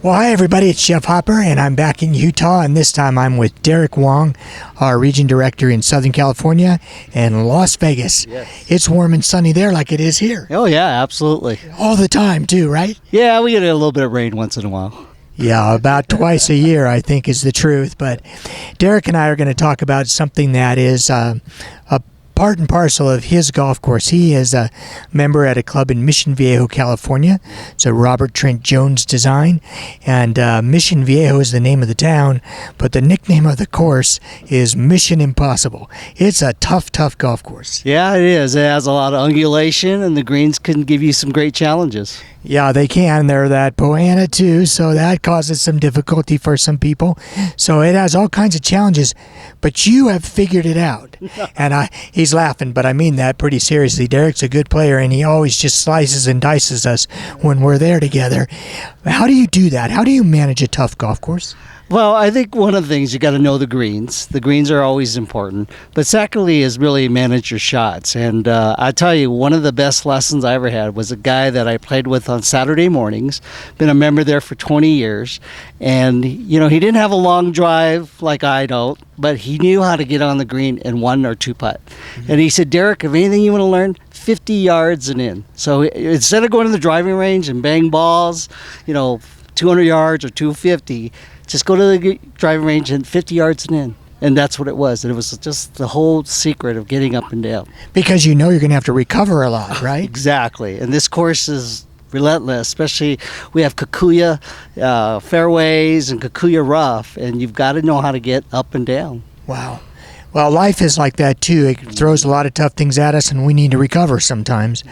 Well, hi, everybody. It's Jeff Hopper, and I'm back in Utah, and this time I'm with Dereck Wong, our region director in Southern California and Las Vegas. Yes. It's warm and sunny there like it is here. Oh, yeah, absolutely. All the time, too, right? Yeah, we get a little bit of rain once in a while. Yeah, about twice a year, I think, is the truth. But Dereck and I are going to talk about something that is a part and parcel of his golf course. He is a member at a club in Mission Viejo, California. It's a Robert Trent Jones design, and Mission Viejo is the name of the town, but the nickname of the course is Mission Impossible. It's a tough golf course. Yeah, it is. It has a lot of undulation, and the greens can give you some great challenges. Yeah, they can. They're that Poana too, so that causes some difficulty for some people. So it has all kinds of challenges, but you have figured it out. And he's laughing, but I mean that pretty seriously. Dereck's a good player, and he always just slices and dices us when we're there together. How do you do that? How do you manage a tough golf course? Well, I think one of the things you got to know the greens. The greens are always important. But secondly is really manage your shots. And I tell you, one of the best lessons I ever had was a guy that I played with on Saturday mornings. Been a member there for 20 years. And, you know, he didn't have a long drive like I don't, but he knew how to get on the green in 1 or 2 putt. Mm-hmm. And he said, Dereck, if anything you want to learn, 50 yards and in. So instead of going to the driving range and bang balls, 200 yards or 250, just go to the driving range and 50 yards and in. And that's what it was. And it was just the whole secret of getting up and down. Because you know you're going to have to recover a lot, right? Exactly. And this course is relentless, especially we have Kikuya fairways and Kikuya rough, and you've got to know how to get up and down. Wow. Well, life is like that, too. It throws a lot of tough things at us, and we need to recover sometimes.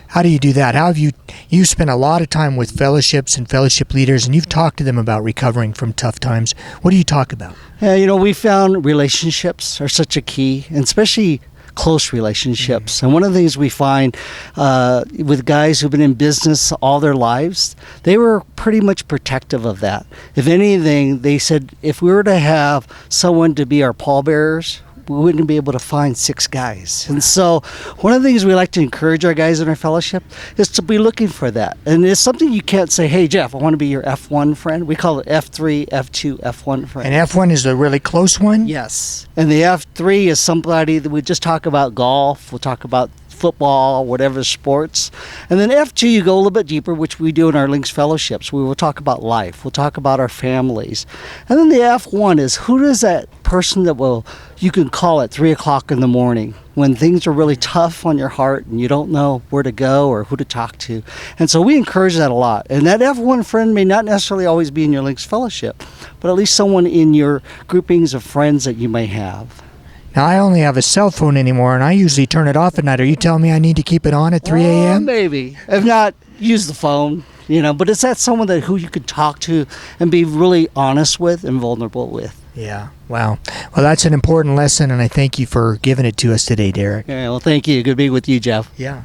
How do you do that? How have you spent a lot of time with fellowships and fellowship leaders, and you've talked to them about recovering from tough times. What do you talk about? Yeah, we found relationships are such a key, and especially close relationships. Mm-hmm. And one of the things we find with guys who've been in business all their lives, they were pretty much protective of that. If anything, they said if we were to have someone to be our pallbearers, we wouldn't be able to find 6 guys. And so one of the things we like to encourage our guys in our fellowship is to be looking for that. And it's something you can't say, hey, Jeff, I want to be your F1 friend. We call it F3, F2, F1 friend. And F1 is a really close one? Yes. And the F3 is somebody that we just talk about golf. We'll talk about football, whatever sports. And then F2, you go a little bit deeper, which we do in our Links Fellowships. We will talk about life. We'll talk about our families. And then the F1 is who is that person that you can call at 3 o'clock in the morning when things are really tough on your heart and you don't know where to go or who to talk to. And so we encourage that a lot. And that F1 friend may not necessarily always be in your Links Fellowship, but at least someone in your groupings of friends that you may have. Now, I only have a cell phone anymore, and I usually turn it off at night. Are you telling me I need to keep it on at 3 a.m.? Maybe. If not, use the phone, But it's that someone who you could talk to and be really honest with and vulnerable with. Yeah. Wow. Well, that's an important lesson, and I thank you for giving it to us today, Dereck. Yeah, well, thank you. Good being with you, Jeff. Yeah.